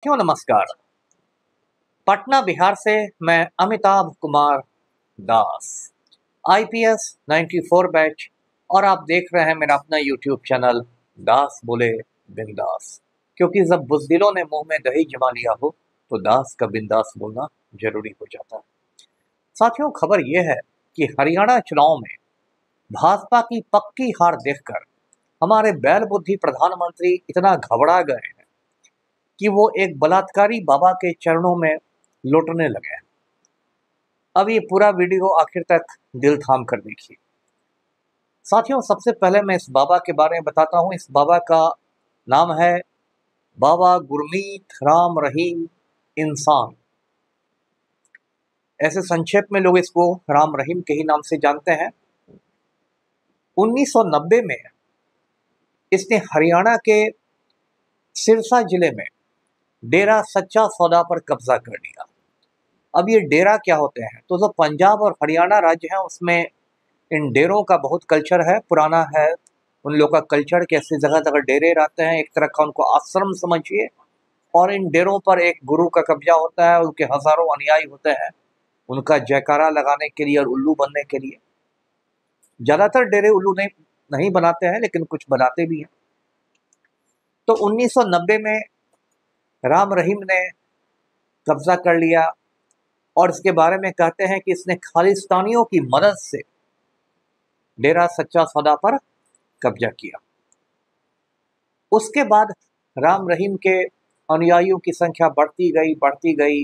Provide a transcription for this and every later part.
क्यों नमस्कार। पटना बिहार से मैं अमिताभ कुमार दास, आईपीएस 94 बैच, और आप देख रहे हैं मेरा अपना यूट्यूब चैनल दास बोले बिंदास। क्योंकि जब बुज़दिलों ने मुंह में दही जमा लिया हो तो दास का बिंदास बोलना जरूरी हो जाता है। साथियों, खबर यह है कि हरियाणा चुनाव में भाजपा की पक्की हार देखकर हमारे बैल बुद्धि प्रधानमंत्री इतना घबरा गए हैं कि वो एक बलात्कारी बाबा के चरणों में लौटने लगे हैं। अब ये पूरा वीडियो आखिर तक दिल थाम कर देखिए। साथियों, सबसे पहले मैं इस बाबा के बारे में बताता हूँ। इस बाबा का नाम है बाबा गुरमीत राम रहीम इंसान। ऐसे संक्षेप में लोग इसको राम रहीम के ही नाम से जानते हैं। 1990 में इसने हरियाणा के सिरसा जिले में डेरा सच्चा सौदा पर कब्जा कर लिया। अब ये डेरा क्या होते हैं, तो जो पंजाब और हरियाणा राज्य है उसमें इन डेरों का बहुत कल्चर है, पुराना है। उन लोगों का कल्चर कैसे जगह जगह डेरे रहते हैं, एक तरह का उनको आश्रम समझिए। और इन डेरों पर एक गुरु का कब्जा होता है, उनके हजारों अनुयायी होते हैं उनका जयकारा लगाने के लिए और उल्लू बनने के लिए। ज्यादातर डेरे उल्लू नहीं बनाते हैं, लेकिन कुछ बनाते भी हैं। तो 1990 में राम रहीम ने कब्जा कर लिया और इसके बारे में कहते हैं कि इसने खालिस्तानियों की मदद से डेरा सच्चा सौदा पर कब्जा किया। उसके बाद राम रहीम के अनुयायियों की संख्या बढ़ती गई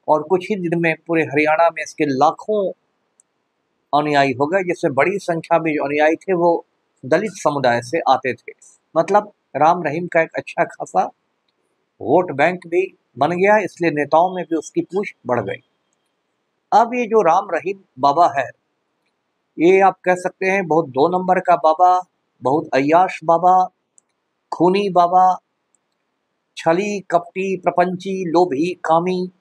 और कुछ ही दिन में पूरे हरियाणा में इसके लाखों अनुयायी हो गए, जिससे बड़ी संख्या में जो अनुयायी थे वो दलित समुदाय से आते थे। मतलब राम रहीम का एक अच्छा खासा वोट बैंक भी बन गया, इसलिए नेताओं में भी उसकी पूछ बढ़ गई। अब ये जो राम रहीम बाबा है, ये आप कह सकते हैं बहुत 2 नंबर का बाबा, बहुत अय्याश बाबा, खूनी बाबा, छली कपटी प्रपंची लोभी कामी,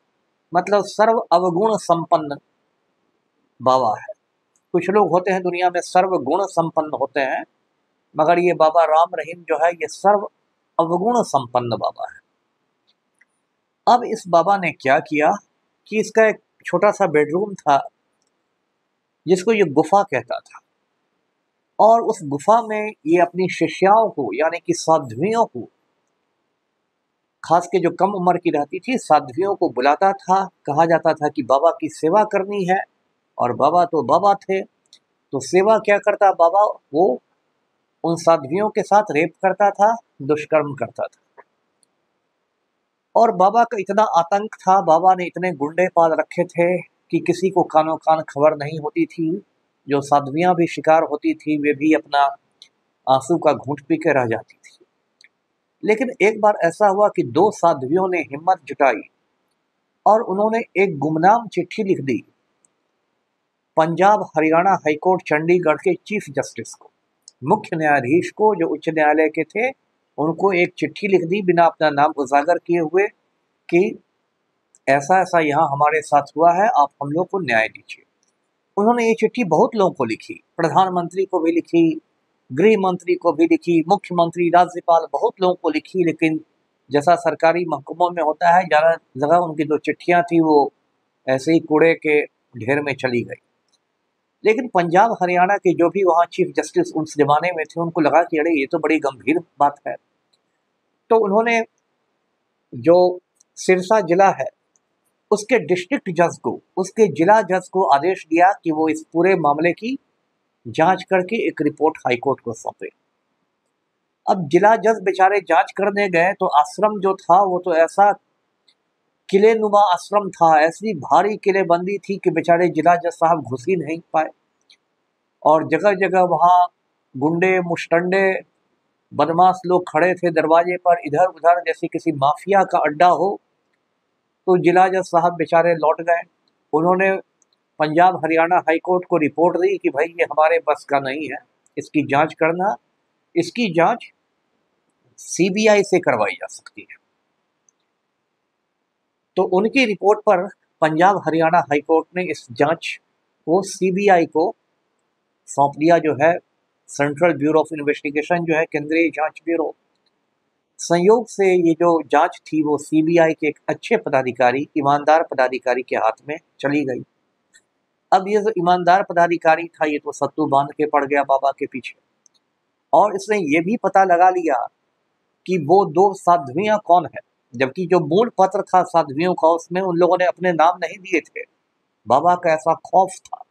मतलब सर्व अवगुण संपन्न बाबा है। कुछ लोग होते हैं दुनिया में सर्व गुण संपन्न होते हैं, मगर ये बाबा राम रहीम जो है ये सर्व अवगुण संपन्न बाबा है। अब इस बाबा ने क्या किया कि इसका एक छोटा सा बेडरूम था जिसको ये गुफा कहता था, और उस गुफा में ये अपनी शिष्याओं को यानी कि साध्वियों को, खास के जो कम उम्र की रहती थी साध्वियों को बुलाता था। कहा जाता था कि बाबा की सेवा करनी है, और बाबा तो बाबा थे, तो सेवा क्या करता बाबा, वो उन साध्वियों के साथ रेप करता था, दुष्कर्म करता था। और बाबा का इतना आतंक था, बाबा ने इतने गुंडे पाल रखे थे कि किसी को कानो कान खबर नहीं होती थी। जो साध्वियां भी शिकार होती थी वे भी अपना आंसू का घूंट पी के रह जाती थी। लेकिन एक बार ऐसा हुआ कि 2 साध्वियों ने हिम्मत जुटाई और उन्होंने एक गुमनाम चिट्ठी लिख दी पंजाब हरियाणा हाईकोर्ट चंडीगढ़ के चीफ जस्टिस को, मुख्य न्यायाधीश को, जो उच्च न्यायालय के थे। उनको एक चिट्ठी लिख दी बिना अपना नाम उजागर किए हुए कि ऐसा ऐसा यहाँ हमारे साथ हुआ है, आप हम लोग को न्याय दीजिए। उन्होंने ये चिट्ठी बहुत लोगों को लिखी, प्रधानमंत्री को भी लिखी, गृह मंत्री को भी लिखी, मुख्यमंत्री, राज्यपाल, बहुत लोगों को लिखी। लेकिन जैसा सरकारी महकमों में होता है, ज़्यादा जगह उनकी जो चिट्ठियाँ थी वो ऐसे ही कूड़े के ढेर में चली गई। लेकिन पंजाब हरियाणा के जो भी वहाँ चीफ जस्टिस उस जमाने में थे, उनको लगा कि अरे ये तो बड़ी गंभीर बात है। तो उन्होंने जो सिरसा जिला है उसके डिस्ट्रिक्ट जज को, उसके जिला जज को आदेश दिया कि वो इस पूरे मामले की जांच करके एक रिपोर्ट हाईकोर्ट को सौंपे। अब जिला जज बेचारे जांच करने गए तो आश्रम जो था वो तो ऐसा किले नुमा आश्रम था, ऐसी भारी किलेबंदी थी कि बेचारे जिला जज साहब घुस ही नहीं पाए। और जगह जगह वहाँ गुंडे मुस्टंडे बदमाश लोग खड़े थे दरवाजे पर, इधर उधर, जैसे किसी माफिया का अड्डा हो। तो जिला जज साहब बेचारे लौट गए। उन्होंने पंजाब हरियाणा हाईकोर्ट को रिपोर्ट दी कि भाई ये हमारे बस का नहीं है, इसकी जांच करना, इसकी जांच सीबीआई से करवाई जा सकती है। तो उनकी रिपोर्ट पर पंजाब हरियाणा हाईकोर्ट ने इस जांच को सीबीआई को सौंप दिया, जो है सेंट्रल ब्यूरो ऑफ इन्वेस्टिगेशन, जो है केंद्रीय जांच ब्यूरो। संयोग से ये जो जांच थी वो सीबीआई के एक अच्छे पदाधिकारी, ईमानदार पदाधिकारी के हाथ में चली गई। अब ये जो ईमानदार पदाधिकारी था ये तो सत्तू बांध के पड़ गया बाबा के पीछे, और इसने ये भी पता लगा लिया कि वो दो साध्वियां कौन है, जबकि जो मूल पत्र था साध्वियों का उसमें उन लोगों ने अपने नाम नहीं दिए थे। बाबा का ऐसा खौफ था।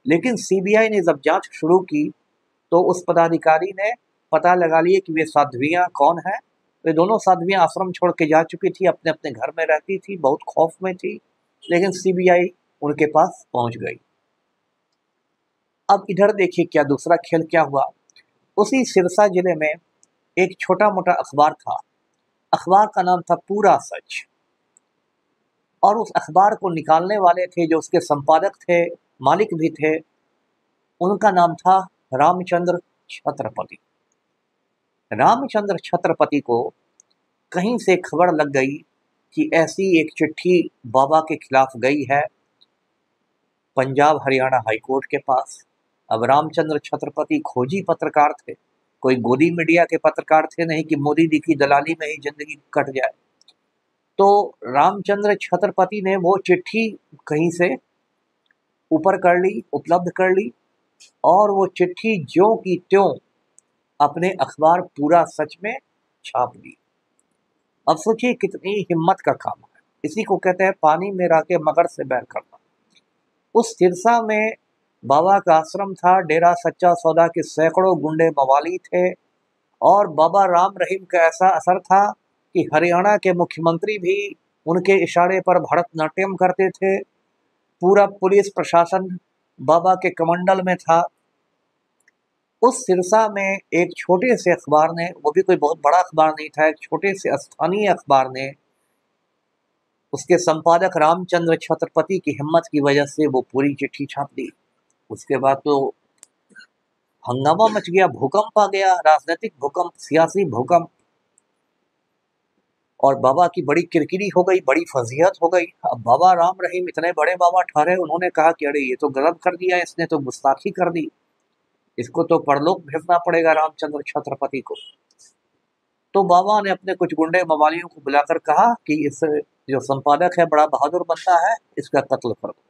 लेकिन सीबीआई ने जब जांच शुरू की तो उस पदाधिकारी ने पता लगा लिया कि वे साध्वियां कौन है। वे दोनों साध्वियां आश्रम छोड़ के जा चुकी थी, अपने अपने घर में रहती थी, बहुत खौफ में थी, लेकिन सीबीआई उनके पास पहुंच गई। अब इधर देखिए क्या दूसरा खेल क्या हुआ। उसी सिरसा जिले में एक छोटा मोटा अखबार था। अखबार का नाम था पूरा सच, और उस अखबार को निकालने वाले थे, जो उसके संपादक थे, मालिक भी थे, उनका नाम था रामचंद्र छत्रपति। रामचंद्र छत्रपति को कहीं से खबर लग गई कि ऐसी एक चिट्ठी बाबा के खिलाफ गई है पंजाब हरियाणा हाईकोर्ट के पास। अब रामचंद्र छत्रपति खोजी पत्रकार थे, कोई गोदी मीडिया के पत्रकार थे नहीं कि मोदी दी की दलाली में ही जिंदगी कट जाए। तो रामचंद्र छत्रपति ने वो चिट्ठी कहीं से ऊपर कर ली, उपलब्ध कर ली, और वो चिट्ठी ज्यों की त्यों अपने अखबार पूरा सच में छाप दी। अब सोचिए कितनी हिम्मत का काम है। इसी को कहते हैं पानी में रह के मगर से बैर करना। उस सिरसा में बाबा का आश्रम था, डेरा सच्चा सौदा के सैकड़ों गुंडे मवाली थे, और बाबा राम रहीम का ऐसा असर था कि हरियाणा के मुख्यमंत्री भी उनके इशारे पर भरतनाट्यम करते थे। पूरा पुलिस प्रशासन बाबा के कमंडल में था। उस सिरसा में एक छोटे से अखबार ने, वो भी कोई बहुत बड़ा अखबार नहीं था, एक छोटे से स्थानीय अखबार ने, उसके संपादक रामचंद्र छत्रपति की हिम्मत की वजह से वो पूरी चिट्ठी छाप दी। उसके बाद तो हंगामा मच गया, भूकंप आ गया, राजनीतिक भूकंप, सियासी भूकंप, और बाबा की बड़ी किरकिरी हो गई, बड़ी फजीहत हो गई। अब बाबा राम रहीम इतने बड़े बाबा ठहरे, उन्होंने कहा कि अरे ये तो गलत कर दिया, इसने तो गुस्ताखी कर दी, इसको तो परलोक भेजना पड़ेगा रामचंद्र छत्रपति को। तो बाबा ने अपने कुछ गुंडे मवालियों को बुलाकर कहा कि इस जो संपादक है बड़ा बहादुर बनता है, इसका कत्ल कर दो।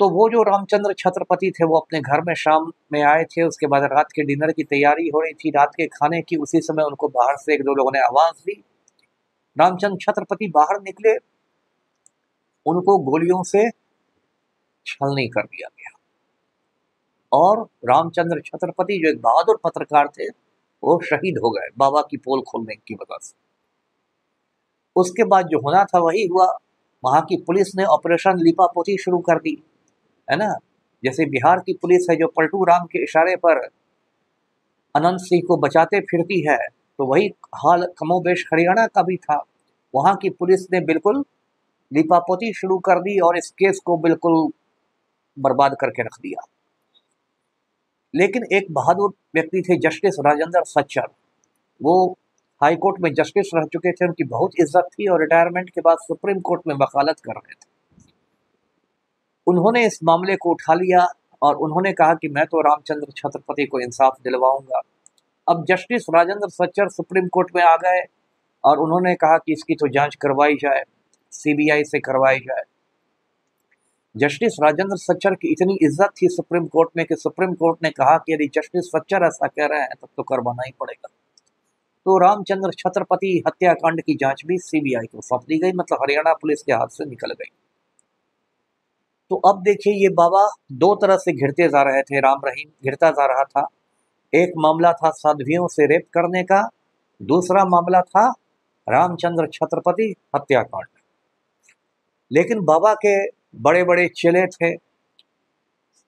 तो वो जो रामचंद्र छत्रपति थे वो अपने घर में शाम में आए थे। उसके बाद रात के डिनर की तैयारी हो रही थी, रात के खाने की। उसी समय उनको बाहर से एक दो लोगों ने आवाज दी। रामचंद्र छत्रपति बाहर निकले, उनको गोलियों से छलनी कर दिया गया, और रामचंद्र छत्रपति जो एक बहादुर पत्रकार थे वो शहीद हो गए बाबा की पोल खोलने की वजह से। उसके बाद जो होना था वही हुआ। वहां की पुलिस ने ऑपरेशन लीपापोती शुरू कर दी, है ना। जैसे बिहार की पुलिस है जो पलटू राम के इशारे पर अनंत सिंह को बचाते फिरती है, तो वही हाल कमोबेश हरियाणा का भी था। वहां की पुलिस ने बिल्कुल लीपापोती शुरू कर दी और इस केस को बिल्कुल बर्बाद करके रख दिया। लेकिन एक बहादुर व्यक्ति थे जस्टिस राजेंद्र सच्चर, वो हाई कोर्ट में जस्टिस रह चुके थे, उनकी बहुत इज्जत थी, और रिटायरमेंट के बाद सुप्रीम कोर्ट में वकालत कर रहे थे। उन्होंने इस मामले को उठा लिया और उन्होंने कहा कि मैं तो रामचंद्र छत्रपति को इंसाफ दिलवाऊंगा। अब justice Rajendra Sachar supreme court में आ गए और उन्होंने कहा कि इसकी तो जांच करवाई जाए, सीबीआई से करवाई जाए। जस्टिस राजेंद्र सच्चर की इतनी इज्जत थी सुप्रीम कोर्ट में कि सुप्रीम कोर्ट ने कहा कि यदि जस्टिस सच्चर ऐसा कह रहे हैं तब तो करवाना ही पड़ेगा। तो रामचंद्र छत्रपति हत्याकांड की जांच भी सीबीआई को सौंप दी गई, मतलब हरियाणा पुलिस के हाथ से निकल गई। तो अब देखिए ये बाबा दो तरह से घिरते जा रहे थे, राम रहीम घिरता जा रहा था। एक मामला था साध्वियों से रेप करने का, दूसरा मामला था रामचंद्र छत्रपति हत्याकांड। लेकिन बाबा के बड़े बड़े चेले थे,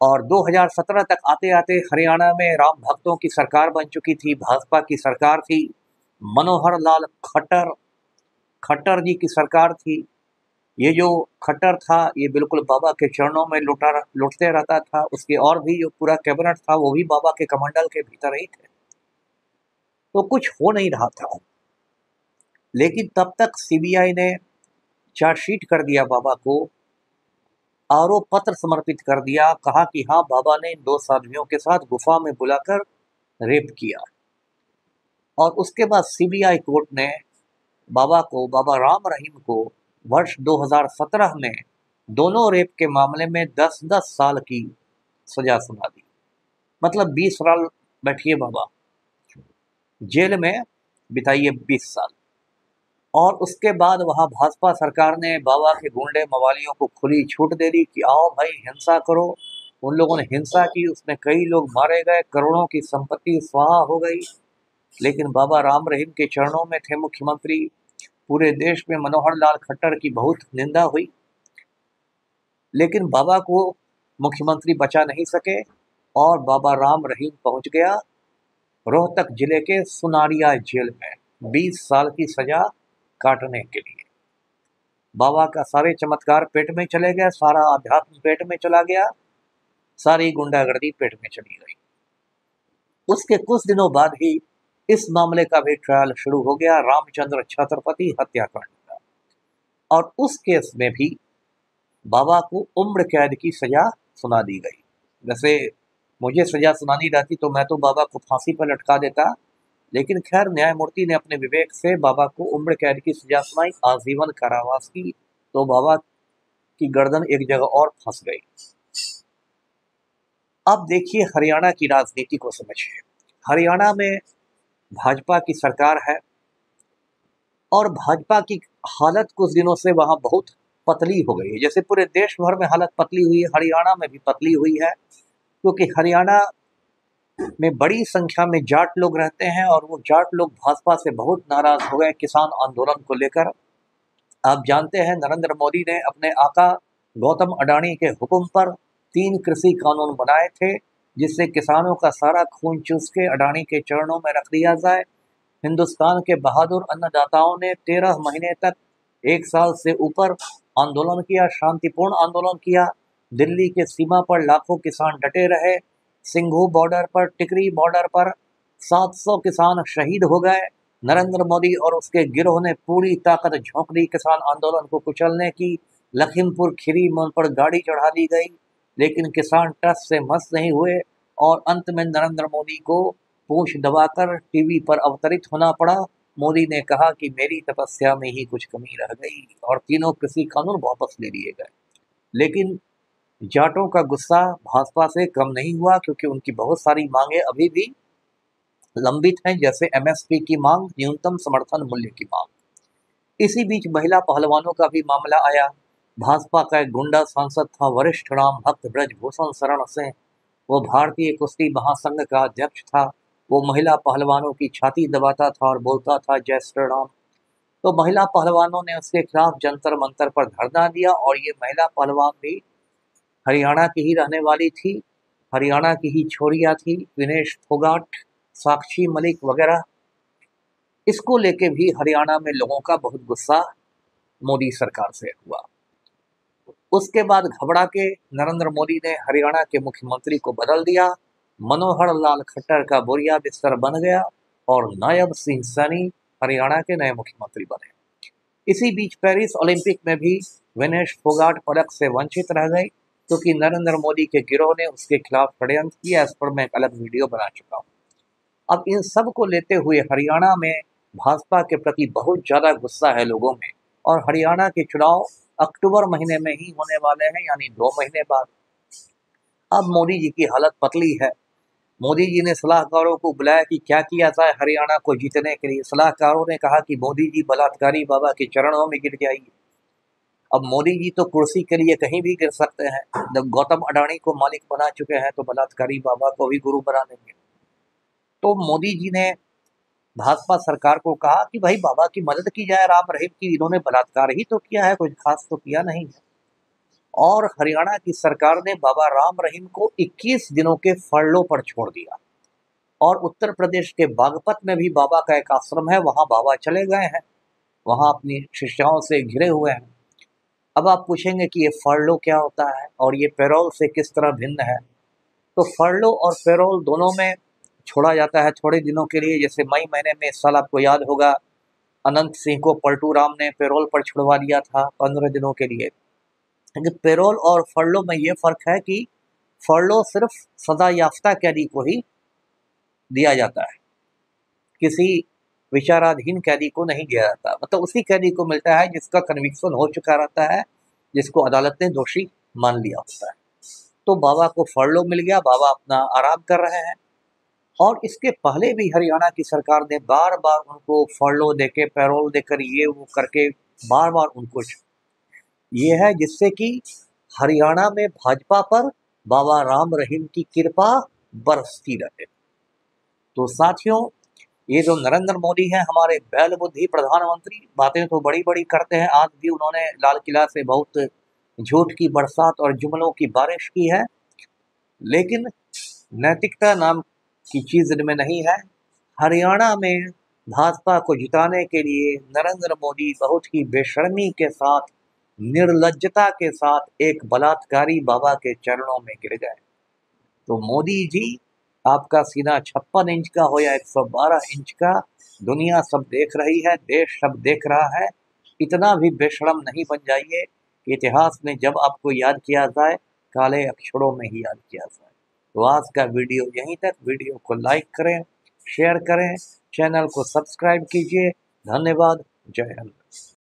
और 2017 तक आते आते हरियाणा में राम भक्तों की सरकार बन चुकी थी, भाजपा की सरकार थी, मनोहर लाल खट्टर जी की सरकार थी। ये जो खट्टर था ये बिल्कुल बाबा के चरणों में लुटते रहता था। उसके और भी जो पूरा कैबिनेट था वो भी बाबा के कमंडल के भीतर ही थे। तो कुछ हो नहीं रहा था। लेकिन तब तक सीबीआई ने चार्जशीट कर दिया बाबा को, आरोप पत्र समर्पित कर दिया, कहा कि हाँ बाबा ने इन दो साध्वियों के साथ गुफा में बुलाकर रेप किया। और उसके बाद सीबीआई कोर्ट ने बाबा राम रहीम को वर्ष 2017 में दोनों रेप के मामले में 10-10 साल की सजा सुना दी। मतलब 20 साल बैठिए बाबा, जेल में बिताइए 20 साल। और उसके बाद वहाँ भाजपा सरकार ने बाबा के गुंडे मवालियों को खुली छूट दे दी कि आओ भाई हिंसा करो। उन लोगों ने हिंसा की, उसमें कई लोग मारे गए, करोड़ों की संपत्ति स्वाहा हो गई। लेकिन बाबा राम रहीम के चरणों में थे मुख्यमंत्री। पूरे देश में मनोहर लाल खट्टर की बहुत निंदा हुई, लेकिन बाबा को मुख्यमंत्री बचा नहीं सके और बाबा राम रहीम पहुंच गया रोहतक जिले के सुनारिया जेल में 20 साल की सजा काटने के लिए। बाबा का सारे चमत्कार पेट में चले गए, सारा अध्यात्म पेट में चला गया, सारी गुंडागर्दी पेट में चली गई। उसके कुछ दिनों बाद ही इस मामले का भी ट्रायल शुरू हो गया, रामचंद्र छत्रपति हत्याकांड का। और उस केस में भी बाबा को उम्र कैद की सजा सुना दी गई। वैसे मुझे सजा सुनानी रहती तो मैं तो बाबा को फांसी पर लटका देता, लेकिन खैर न्यायमूर्ति ने अपने विवेक से बाबा को उम्र कैद की सजा सुनाई, आजीवन कारावास की। तो बाबा की गर्दन एक जगह और फंस गई। अब देखिए हरियाणा की राजनीति को समझिए। हरियाणा में भाजपा की सरकार है और भाजपा की हालत कुछ दिनों से वहां बहुत पतली हो गई है। जैसे पूरे देश भर में हालत पतली हुई है, हरियाणा में भी पतली हुई है, क्योंकि हरियाणा में बड़ी संख्या में जाट लोग रहते हैं और वो जाट लोग भाजपा से बहुत नाराज हो गए किसान आंदोलन को लेकर। आप जानते हैं नरेंद्र मोदी ने अपने आका गौतम अडानी के हुक्म पर 3 कृषि कानून बनाए थे, जिससे किसानों का सारा खून चूस के अडानी के चरणों में रख दिया जाए। हिंदुस्तान के बहादुर अन्नदाताओं ने 13 महीने तक, 1 साल से ऊपर आंदोलन किया, शांतिपूर्ण आंदोलन किया। दिल्ली के सीमा पर लाखों किसान डटे रहे। सिंघू बॉर्डर पर, टिकरी बॉर्डर पर 700 किसान शहीद हो गए। नरेंद्र मोदी और उसके गिरोह ने पूरी ताकत झोंक दी किसान आंदोलन को कुचलने की। लखीमपुर खीरी में उन पर गाड़ी चढ़ा दी गई, लेकिन किसान टस से मस नहीं हुए और अंत में नरेंद्र मोदी को पूंछ दबाकर टीवी पर अवतरित होना पड़ा। मोदी ने कहा कि मेरी तपस्या में ही कुछ कमी रह गई और तीनों कृषि कानून वापस ले लिए गए। लेकिन जाटों का गुस्सा भाजपा से कम नहीं हुआ, क्योंकि उनकी बहुत सारी मांगे अभी भी लंबित हैं, जैसे एमएसपी की मांग, न्यूनतम समर्थन मूल्य की मांग। इसी बीच महिला पहलवानों का भी मामला आया। भाजपा का एक गुंडा सांसद था वरिष्ठ राम भक्त ब्रजभूषण शरण सिंह, वो भारतीय कुश्ती महासंघ का अध्यक्ष था। वो महिला पहलवानों की छाती दबाता था और बोलता था जय श्री राम। तो महिला पहलवानों ने उसके खिलाफ जंतर मंतर पर धरना दिया और ये महिला पहलवान भी हरियाणा की ही रहने वाली थी, हरियाणा की ही छोरिया थी, विनेश फोगाट, साक्षी मलिक वगैरह। इसको लेके भी हरियाणा में लोगों का बहुत गुस्सा मोदी सरकार से हुआ। उसके बाद घबरा के नरेंद्र मोदी ने हरियाणा के मुख्यमंत्री को बदल दिया। मनोहर लाल खट्टर का बोरिया बिस्तर बन गया और नायब सिंह सैनी हरियाणा के नए मुख्यमंत्री बने। इसी बीच पेरिस ओलंपिक में भी विनेश फोगाट पदक से वंचित रह गई, क्योंकि नरेंद्र मोदी के गिरोह ने उसके खिलाफ षड्यंत्र किया। इस पर मैं एक अलग वीडियो बना चुका हूँ। अब इन सब को लेते हुए हरियाणा में भाजपा के प्रति बहुत ज़्यादा गुस्सा है लोगों में, और हरियाणा के चुनाव अक्टूबर महीने में ही होने वाले हैं, यानी 2 महीने बाद। अब मोदी जी की हालत पतली है। मोदी जी ने सलाहकारों को बुलाया कि क्या किया जाए हरियाणा को जीतने के लिए। सलाहकारों ने कहा कि मोदी जी बलात्कारी बाबा के चरणों में गिर जाइए। अब मोदी जी तो कुर्सी के लिए कहीं भी गिर सकते हैं। जब गौतम अडानी को मालिक बना चुके हैं तो बलात्कारी बाबा को भी गुरु बना देंगे। तो मोदी जी ने भाजपा सरकार को कहा कि भाई बाबा की मदद की जाए, राम रहीम की। इन्होंने बलात्कार ही तो किया है, कुछ खास तो किया नहीं है। और हरियाणा की सरकार ने बाबा राम रहीम को 21 दिनों के फरलो पर छोड़ दिया। और उत्तर प्रदेश के बागपत में भी बाबा का एक आश्रम है, वहां बाबा चले गए हैं, वहां अपनी शिष्याओं से घिरे हुए हैं। अब आप पूछेंगे कि ये फरलो क्या होता है और ये पैरोल से किस तरह भिन्न है। तो फरलो और पैरोल दोनों में छोड़ा जाता है थोड़े दिनों के लिए। जैसे मई महीने में इस साल आपको याद होगा अनंत सिंह को पलटू राम ने पैरोल पर छुड़वा दिया था 15 दिनों के लिए। लेकिन पैरोल और फरलो में ये फर्क है कि फरलो सिर्फ सजा याफ्ता कैदी को ही दिया जाता है, किसी विचाराधीन कैदी को नहीं दिया जाता, मतलब उसी कैदी को मिलता है जिसका कन्विक्शन हो चुका रहता है, जिसको अदालत ने दोषी मान लिया होता है। तो बाबा को फरलो मिल गया, बाबा अपना आराम कर रहे हैं। और इसके पहले भी हरियाणा की सरकार ने बार बार उनको फरलो देके, पैरोल देकर, ये वो करके बार बार उनको, ये है जिससे कि हरियाणा में भाजपा पर बाबा राम रहीम की कृपा बरसती रहे। तो साथियों, ये जो नरेंद्र मोदी हैं, हमारे बैल बुद्धि प्रधानमंत्री, बातें तो बड़ी बड़ी करते हैं। आज भी उन्होंने लाल किला से बहुत झूठ की बरसात और जुमलों की बारिश की है, लेकिन नैतिकता नाम की चीज इनमें नहीं है। हरियाणा में भाजपा को जिताने के लिए नरेंद्र मोदी बहुत ही बेशर्मी के साथ, निर्लज्जता के साथ एक बलात्कारी बाबा के चरणों में गिर गए। तो मोदी जी, आपका सीना 56 इंच का हो या 112 इंच का, दुनिया सब देख रही है, देश सब देख रहा है। इतना भी बेशर्म नहीं बन जाइए कि इतिहास में जब आपको याद किया जाए, काले अक्षरों में ही याद किया जाए। तो आज का वीडियो यहीं तक। वीडियो को लाइक करें, शेयर करें, चैनल को सब्सक्राइब कीजिए। धन्यवाद। जय हिंद।